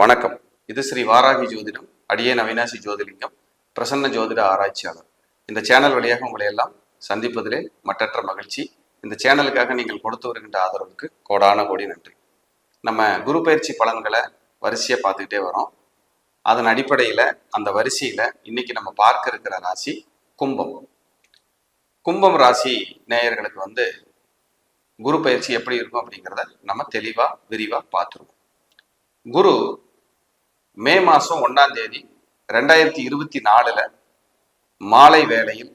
வணக்கம். இது ஸ்ரீ வாராகி ஜோதிடம். அடியேன் அவினாசி ஜோதிலிங்கம், பிரசன்ன ஜோதிட ஆராய்ச்சியாளர். இந்த சேனல் வழியாக உங்களை எல்லாம் சந்திப்பதிலே மற்றற்ற மகிழ்ச்சி. இந்த சேனலுக்காக நீங்கள் கொடுத்து வருகின்ற ஆதரவுக்கு கோடான கோடி நன்றி. நம்ம குரு பயிற்சி பலன்களை வரிசையை பார்த்துக்கிட்டே வரோம். அதன் அடிப்படையில் அந்த வரிசையில் இன்னைக்கு நம்ம பார்க்க இருக்கிற ராசி கும்பம். கும்பம் ராசி நேயர்களுக்கு குரு பயிற்சி எப்படி இருக்கும் அப்படிங்கிறத நம்ம தெளிவாக விரிவாக பார்த்துருவோம். குரு மே மாதம் 1ஆம் தேதி 2024 மாலை வேளையில்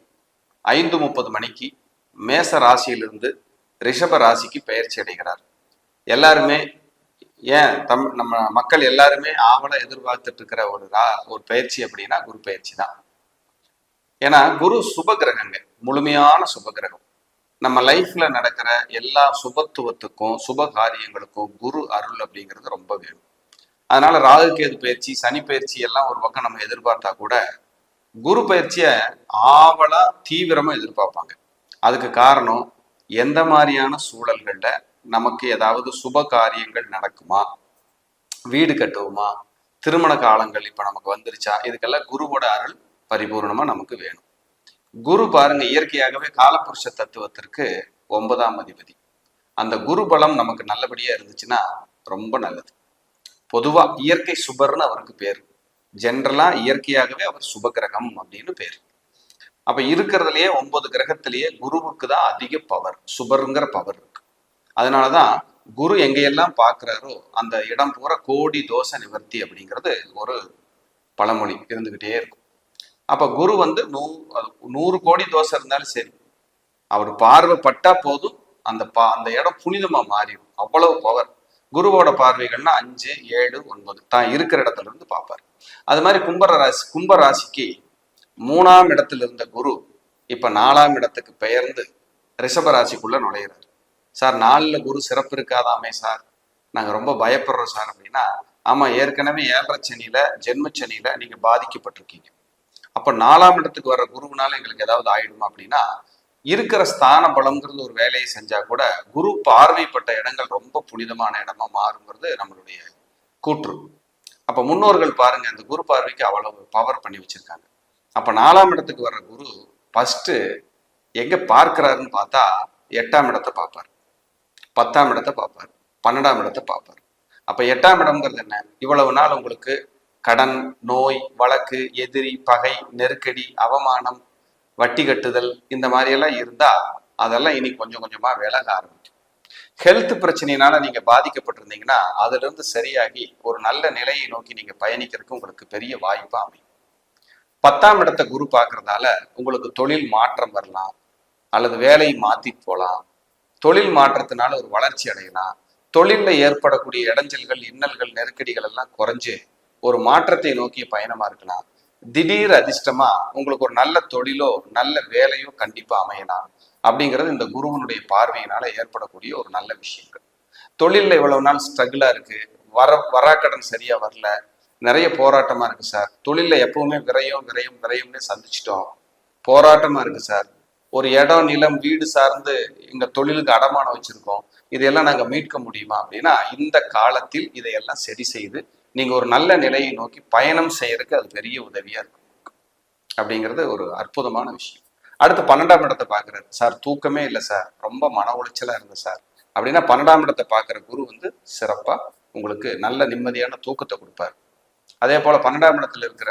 5:30 மணிக்கு மேச ராசியிலிருந்து ரிஷப ராசிக்கு பெயர்ச்சி அடைகிறார். எல்லாருமே நம்ம மக்கள் எல்லாருமே ஆவலை எதிர்பார்த்துட்டு இருக்கிற ஒரு பயிற்சி அப்படின்னா குரு பயிற்சி தான். ஏன்னா குரு சுப கிரகங்க, முழுமையான சுப கிரகம். நம்ம லைஃப்ல நடக்கிற எல்லா சுபத்துவத்துக்கும் சுப காரியங்களுக்கும் குரு அருள் அப்படிங்கிறது ரொம்ப வேணும். அதனால ராகு கேது பயிற்சி, சனி பயிற்சி எல்லாம் ஒரு பக்கம் நம்ம எதிர்பார்த்தா கூட குரு பயிற்சியை ஆவலா தீவிரமா எதிர்பார்ப்பாங்க. அதுக்கு காரணம், எந்த மாதிரியான சூழல்கள்ல நமக்கு ஏதாவது சுப காரியங்கள் நடக்குமா, வீடு கட்டுவோமா, திருமண காலங்கள் இப்ப நமக்கு வந்துருச்சா, இதுக்கெல்லாம் குருவோட அருள் பரிபூர்ணமா நமக்கு வேணும். குரு பாருங்க, இயற்கையாகவே காலபுருஷ தத்துவத்திற்கு 9ஆம் அதிபதி. அந்த குரு பலம் நமக்கு நல்லபடியா இருந்துச்சுன்னா ரொம்ப நல்லது. பொதுவா இயற்கை சுபர்னு அவருக்கு பேர். ஜென்ரலா இயற்கையாகவே அவர் சுப கிரகம் அப்படின்னு பேர். அப்ப இருக்கிறதுலயே 9 கிரகத்திலேயே குருவுக்கு தான் அதிக பவர், சுபருங்கிற பவர் இருக்கு. அதனாலதான் குரு எங்கையெல்லாம் பார்க்கிறாரோ அந்த இடம் பூரா கோடி தோஷ நிவர்த்தி அப்படிங்கிறது ஒரு பழமொழி இருந்துகிட்டே இருக்கும். அப்ப குரு 100 கோடி தோஷம் இருந்தாலும் சரி, அவர் பார்வைப்பட்டா போதும் அந்த இடம் புனிதமா மாறிடும். அவ்வளவு பவர். குருவோட பார்வைகள்னா 5, 7, 9 தான் இருக்கிற இடத்துல இருந்து பார்ப்பார். அது மாதிரி கும்ப ராசிக்கு 3ஆம் இடத்துல இருந்த குரு இப்ப 4ஆம் இடத்துக்கு பெயர்ந்து ரிஷப ராசிக்குள்ள நுழையிறாரு. சார் 4ல் குரு சிறப்பு இருக்காதாமே சார், நாங்க ரொம்ப பயப்படுறோம் சார் அப்படின்னா, ஆமா, ஏற்கனவே 7.5 சனியில ஜென்மச்சனியில நீங்க பாதிக்கப்பட்டிருக்கீங்க. அப்ப 4ஆம் இடத்துக்கு வர்ற குருவுனால எங்களுக்கு ஏதாவது ஆயிடுமா அப்படின்னா, இருக்கிற ஸ்தான பலம்ங்கிறது ஒரு வேலையை செஞ்சா கூட குரு பார்வைப்பட்ட இடங்கள் ரொம்ப புனிதமான இடமா மாறுங்கிறது நம்மளுடைய கூற்று. அப்ப முன்னோர்கள் பாருங்க, அந்த குரு பார்வைக்கு அவ்வளவு பவர் பண்ணி வச்சிருக்காங்க. அப்ப 4ஆம் இடத்துக்கு வர்ற குரு ஃபர்ஸ்ட் எங்க பார்க்கிறாருன்னு பார்த்தா 8ஆம் இடத்தை பார்ப்பார், 10ஆம் இடத்தை பார்ப்பார், 12ஆம் இடத்தை பார்ப்பார். அப்ப 8ஆம் இடம்ங்கிறது என்ன? இவ்வளவு நாள் உங்களுக்கு கடன், நோய், வழக்கு, எதிரி, பகை, நெருக்கடி, அவமானம், வட்டி கட்டுதல், இந்த மாதிரி எல்லாம் இருந்தா அதெல்லாம் இனி கொஞ்சம் கொஞ்சமா விலக ஆரம்பிக்கும். ஹெல்த் பிரச்சனையினால நீங்க பாதிக்கப்பட்டிருந்தீங்கன்னா அதுல இருந்து சரியாகி ஒரு நல்ல நிலையை நோக்கி நீங்க பயணிக்கிறதுக்கு உங்களுக்கு பெரிய வாய்ப்பா அமையும். 10ஆம் இடத்தை குரு பார்க்கறதால உங்களுக்கு தொழில் மாற்றம் வரலாம், அல்லது வேலையை மாத்தி போகலாம். தொழில் மாற்றத்தினால ஒரு வளர்ச்சி அடையலாம். தொழில்ல ஏற்படக்கூடிய இடைஞ்சல்கள், இன்னல்கள், நெருக்கடிகள் எல்லாம் குறைஞ்சு ஒரு மாற்றத்தை நோக்கிய பயணமா இருக்கலாம். திடீர் அதிர்ஷ்டமா உங்களுக்கு ஒரு நல்ல தொழிலோ நல்ல வேலையோ கண்டிப்பா அமையலாம். அப்படிங்கிறது இந்த குருவனுடைய பார்வையினால ஏற்படக்கூடிய ஒரு நல்ல விஷயங்கள். தொழில்ல இவ்வளவு நாள் ஸ்ட்ரகிளா இருக்கு, வராக்கடன் சரியா வரல, நிறைய போராட்டமா இருக்கு சார். தொழில்ல எப்பவுமே விரயம்னே சந்திச்சிட்டோம், போராட்டமா இருக்கு சார். ஒரு இடம், நிலம், வீடு சார்ந்து எங்க தொழிலுக்கு அடமானம் வச்சிருக்கோம், இதையெல்லாம் நாங்க மீட்க முடியுமா அப்படின்னா, இந்த காலத்தில் இதையெல்லாம் சரி செய்து நீங்க ஒரு நல்ல நிலையை நோக்கி பயணம் செய்யறதுக்கு அது பெரிய உதவியா இருக்கும். அப்படிங்கிறது ஒரு அற்புதமான விஷயம். அடுத்து 12ஆம் இடத்தை பார்க்கறாரு. சார் தூக்கமே இல்லை சார், ரொம்ப மன உளைச்சலா இருந்தது சார் அப்படின்னா, 12ஆம் இடத்தை பார்க்குற குரு சிறப்பா உங்களுக்கு நல்ல நிம்மதியான தூக்கத்தை கொடுப்பாரு. அதே போல 12ஆம் இடத்துல இருக்கிற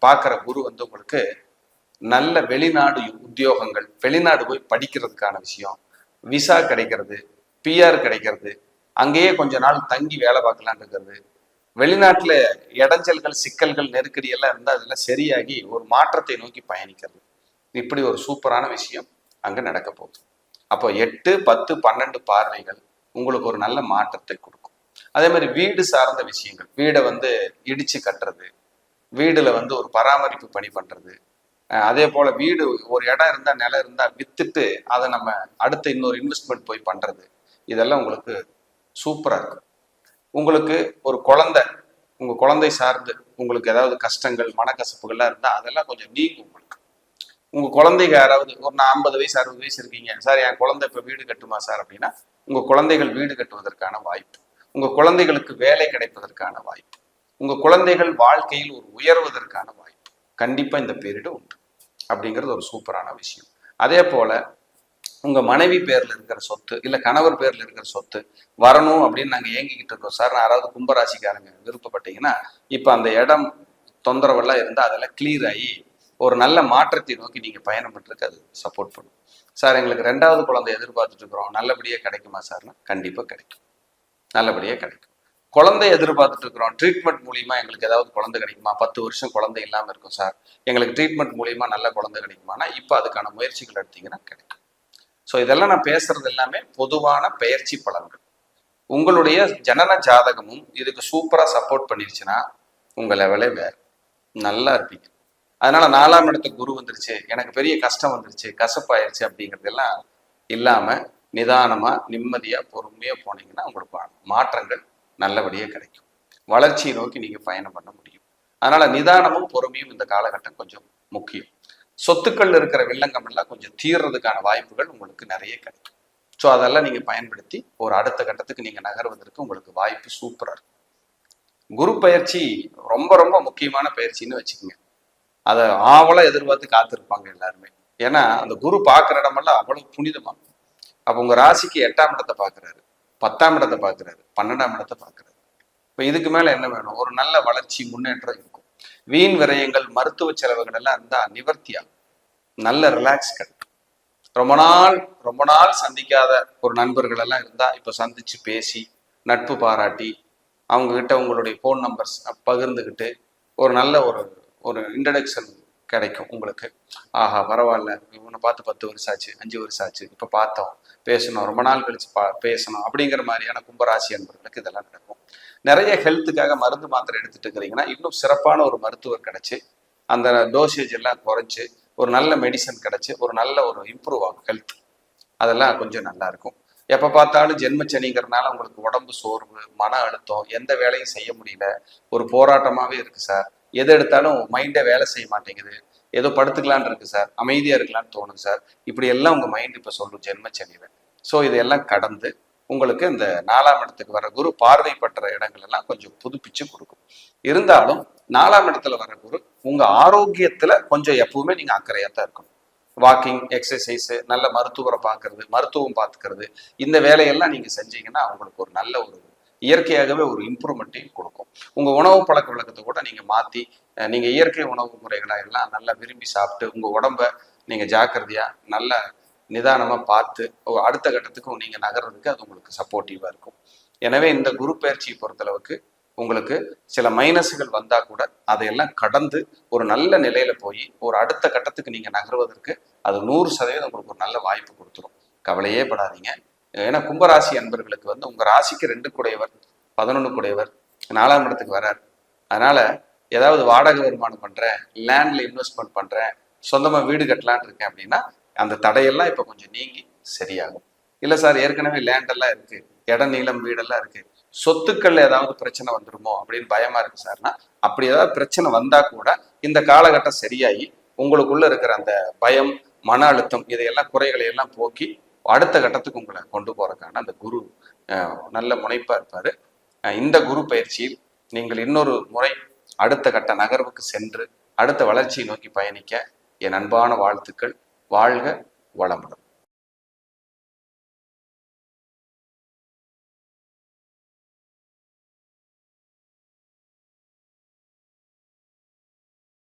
பார்க்குற குரு உங்களுக்கு நல்ல வெளிநாடு உத்தியோகங்கள், வெளிநாடு போய் படிக்கிறதுக்கான விஷயம், விசா கிடைக்கிறது, பிஆர் கிடைக்கிறது, அங்கேயே கொஞ்ச நாள் தங்கி வேலை பார்க்கலான் இருக்கிறது, வெளிநாட்டுல இடைஞ்சல்கள், சிக்கல்கள், நெருக்கடி எல்லாம் இருந்தா அதெல்லாம் சரியாகி ஒரு மாற்றத்தை நோக்கி பயணிக்கிறது. இப்படி ஒரு சூப்பரான விஷயம் அங்க நடக்க போகுது. அப்போ 8, 10, 12 பார்வைகள் உங்களுக்கு ஒரு நல்ல மாற்றத்தை கொடுக்கும். அதே மாதிரி வீடு சார்ந்த விஷயங்கள், வீடை இடிச்சு கட்டுறது, வீடுல ஒரு பராமரிப்பு பணி பண்றது, அதே போல வீடு ஒரு இடம் இருந்தா, நிலம் இருந்தா வித்துட்டு அதை நம்ம அடுத்த இன்னொரு இன்வெஸ்ட்மெண்ட் போய் பண்றது, இதெல்லாம் உங்களுக்கு சூப்பரா இருக்கும். உங்களுக்கு ஒரு குழந்தை, உங்க குழந்தை சார்ந்து உங்களுக்கு ஏதாவது கஷ்டங்கள், மனக்கசப்புகள்லாம் இருந்தா அதெல்லாம் கொஞ்சம் நீங்கும். உங்க குழந்தைங்க யாராவது ஒரு 50 வயசு 60 வயசு இருக்கீங்க, சார் என் குழந்தை இப்ப வீடு கட்டுமா சார் அப்படின்னா, உங்க குழந்தைகள் வீடு கட்டுவதற்கான வாய்ப்பு, உங்க குழந்தைகளுக்கு வேலை கிடைப்பதற்கான வாய்ப்பு, உங்க குழந்தைகள் வாழ்க்கையில் ஒரு உயர்வதற்கான வாய்ப்பு கண்டிப்பா இந்த பீரியடு உண்டு அப்படிங்கிறது ஒரு சூப்பரான விஷயம். அதே போல உங்க மனைவி பேர்ல இருக்கிற சொத்து இல்ல கணவர் பேர்ல இருக்கிற சொத்து வரணும் அப்படின்னு நாங்க ஏங்கிக்கிட்டு இருக்கோம் சார். யாராவது கும்பராசிக்காரங்க விருப்பப்பட்டீங்கன்னா இப்ப அந்த இடம் தொந்தரவெல்லாம் இருந்தா அதெல்லாம் கிளியர் ஆகி ஒரு நல்ல மாற்றத்தை நோக்கி நீங்க பயணம் பண்றதுக்கு அது சப்போர்ட் பண்ணும். சார் எங்களுக்கு 2வது குழந்தை எதிர்பார்த்துட்டு இருக்கிறோம், நல்லபடியா கிடைக்குமா சார்னா கண்டிப்பா கிடைக்கும், நல்லபடியா கிடைக்கும். குழந்தை எதிர்பார்த்துட்டு இருக்கிறோம், ட்ரீட்மெண்ட் மூலியமா எங்களுக்கு ஏதாவது குழந்தை கிடைக்குமா, 10 வருஷம் குழந்தை இல்லாம இருக்கும் சார், எங்களுக்கு ட்ரீட்மெண்ட் மூலியமா நல்ல குழந்தை கிடைக்குமானா இப்ப அதுக்கான முயற்சிகள் எடுத்தீங்கன்னா கிடைக்கும். ஸோ இதெல்லாம் நான் பேசுறது எல்லாமே பொதுவான பெயர்ச்சி பலன்கள். உங்களுடைய ஜனன ஜாதகமும் இதுக்கு சூப்பரா சப்போர்ட் பண்ணிருச்சுன்னா உங்க லெவலே வேற, நல்லா இருப்பீங்க. அதனால 4ஆம் இடத்துக்கு குரு வந்துருச்சு, எனக்கு பெரிய கஷ்டம் வந்துருச்சு, கசப்பாயிருச்சு அப்படிங்கிறதெல்லாம் இல்லாம நிதானமா நிம்மதியா பொறுமையா போனீங்கன்னா உங்களுக்கு மாற்றங்கள் நல்லபடியா கிடைக்கும், வளர்ச்சியை நோக்கி நீங்க பயணம் பண்ண முடியும். அதனால நிதானமும் பொறுமையும் இந்த காலகட்டம் கொஞ்சம் முக்கியம். சொத்துக்கள் இருக்கிற வில்லங்கம் எல்லாம் கொஞ்சம் தீர்றதுக்கான வாய்ப்புகள் உங்களுக்கு நிறைய கிடைக்கும். ஸோ அதெல்லாம் நீங்க பயன்படுத்தி ஒரு அடுத்த கட்டத்துக்கு நீங்க நகர்வதற்கு உங்களுக்கு வாய்ப்பு சூப்பரா இருக்கும். குரு பயிற்சி ரொம்ப ரொம்ப முக்கியமான பயிற்சின்னு வச்சுக்கோங்க. அதை ஆவலா எதிர்பார்த்து காத்திருப்பாங்க எல்லாருமே. ஏன்னா அந்த குரு பார்க்குற இடமெல்லாம் அவ்வளவு புனிதமா. அப்போ உங்க ராசிக்கு 8ஆம் இடத்தை பார்க்குறாரு, 10ஆம் இடத்தை பார்க்குறாரு, 12ஆம் இடத்தை பார்க்குறாரு. இப்போ இதுக்கு மேல என்ன வேணும்? ஒரு நல்ல வளர்ச்சி முன்னேற்றம் இருக்கும். வீண் விரயங்கள் மருத்துவ செலவுகள் எல்லாம் இருந்தா நிவர்த்தியாகும், நல்ல ரிலாக்ஸ் கிடைக்கும். ரொம்ப நாள் சந்திக்காத ஒரு நண்பர்கள் எல்லாம் இருந்தா இப்போ சந்திச்சு பேசி நட்பு பாராட்டி அவங்க கிட்ட உங்களுடைய ஃபோன் நம்பர்ஸ் பகிர்ந்துக்கிட்டு ஒரு நல்ல ஒரு ஒரு இன்ட்ரடக்ஷன் கிடைக்கும் உங்களுக்கு. ஆஹா பரவாயில்ல, இவனை பார்த்து 10 வருஷம் ஆச்சு, 5 வருஷம் ஆச்சு, இப்போ பார்த்தோம், பேசணும், ரொம்ப நாள் கழிச்சு பேசணும் அப்படிங்கிற மாதிரியான கும்பராசி என்பவர்களுக்கு இதெல்லாம் நடக்கும். நிறைய ஹெல்த்துக்காக மருந்து மாத்திரை எடுத்துட்டு இருக்கிறீங்கன்னா இன்னும் சிறப்பான ஒரு மருத்துவர் கிடைச்சு அந்த டோசேஜ் எல்லாம் குறைச்சு ஒரு நல்ல மெடிசன் கிடைச்சு ஒரு நல்ல ஒரு இம்ப்ரூவ் ஆகும் ஹெல்த். அதெல்லாம் கொஞ்சம் நல்லா இருக்கும். எப்போ பார்த்தாலும் ஜென்மச்சனிங்கிறதுனால உங்களுக்கு உடம்பு சோர்வு, மன அழுத்தம், எந்த வேலையும் செய்ய முடியல, ஒரு போராட்டமாவே இருக்கு சார், எது எடுத்தாலும் மைண்டே வேலை செய்ய மாட்டேங்குது, ஏதோ படுத்துக்கலான் இருக்கு சார், அமைதியா இருக்கலான்னு தோணுது சார், இப்படி எல்லாம் உங்க மைண்ட் இப்ப சொல்லும் ஜென்மச்சனியில. ஸோ இதெல்லாம் கடந்து உங்களுக்கு இந்த 4ஆம் இடத்துக்கு வர குரு பார்வை பற்ற இடங்கள் எல்லாம் கொஞ்சம் புதுப்பிச்சு கொடுக்கும். இருந்தாலும் 4ஆம் இடத்துல வர குரு உங்க ஆரோக்கியத்துல கொஞ்சம் எப்பவுமே நீங்க அக்கறையா தான் இருக்கணும். வாக்கிங், எக்ஸசைஸ், நல்ல மருத்துவரை பார்க்கறது, மருத்துவம் பார்த்துக்கிறது, இந்த வேலையெல்லாம் நீங்க செஞ்சீங்கன்னா உங்களுக்கு ஒரு நல்ல ஒரு இயற்கையாகவே ஒரு இம்ப்ரூவ்மெண்ட்டையும் கொடுக்கும். உங்க உணவு பழக்க வழக்கத்தை கூட நீங்க மாத்தி நீங்க இயற்கை உணவு முறைகளை எல்லாம் நல்லா விரும்பி சாப்பிட்டு உங்க உடம்ப நீங்க ஜாக்கிரதையா நல்ல நிதானமா பார்த்து அடுத்த கட்டத்துக்கு நீங்க நகர்றதுக்கு அது உங்களுக்கு சப்போர்ட்டிவா இருக்கும். எனவே இந்த குரு பயிற்சியை பொறுத்தளவுக்கு உங்களுக்கு சில மைனஸுகள் வந்தா கூட அதையெல்லாம் கடந்து ஒரு நல்ல நிலையில போய் ஒரு அடுத்த கட்டத்துக்கு நீங்க நகர்வதற்கு அது 100% உங்களுக்கு ஒரு நல்ல வாய்ப்பு கொடுத்துரும். கவலையே படாதீங்க. ஏன்னா கும்பராசி அன்பர்களுக்கு உங்க ராசிக்கு 2 குடையவர், 11 குடையவர் 4ஆம் இடத்துக்கு வரார். அதனால ஏதாவது வாடகை வருமானம் பண்றேன், லேண்ட்ல இன்வெஸ்ட்மெண்ட் பண்றேன், சொந்தமா வீடு கட்டலான்னு இருக்கேன் அப்படின்னா அந்த தடையெல்லாம் இப்ப கொஞ்சம் நீங்கி சரியாகும். இல்ல சார் ஏற்கனவே லேண்ட் எல்லாம் இருக்கு, இடம் நீளம் வீடெல்லாம் இருக்கு, சொத்துக்கள் ஏதாவது பிரச்சனை வந்துருமோ அப்படின்னு பயமா இருக்கு சார்னா அப்படி ஏதாவது பிரச்சனை வந்தா கூட இந்த காலகட்டம் சரியாகி உங்களுக்குள்ள இருக்கிற அந்த பயம், மன அழுத்தம், இதையெல்லாம் குறைகளை எல்லாம் போக்கி அடுத்த கட்டத்துக்கு உங்களை கொண்டு போறதுக்கான அந்த குரு நல்ல முனைப்பா இருப்பாரு. இந்த குரு பயிற்சியில் நீங்கள் இன்னொரு முறை அடுத்த கட்ட நகர்வுக்கு சென்று அடுத்த வளர்ச்சியை நோக்கி பயணிக்க என் அன்பான வாழ்த்துக்கள். வாழ்க வளமுடன்.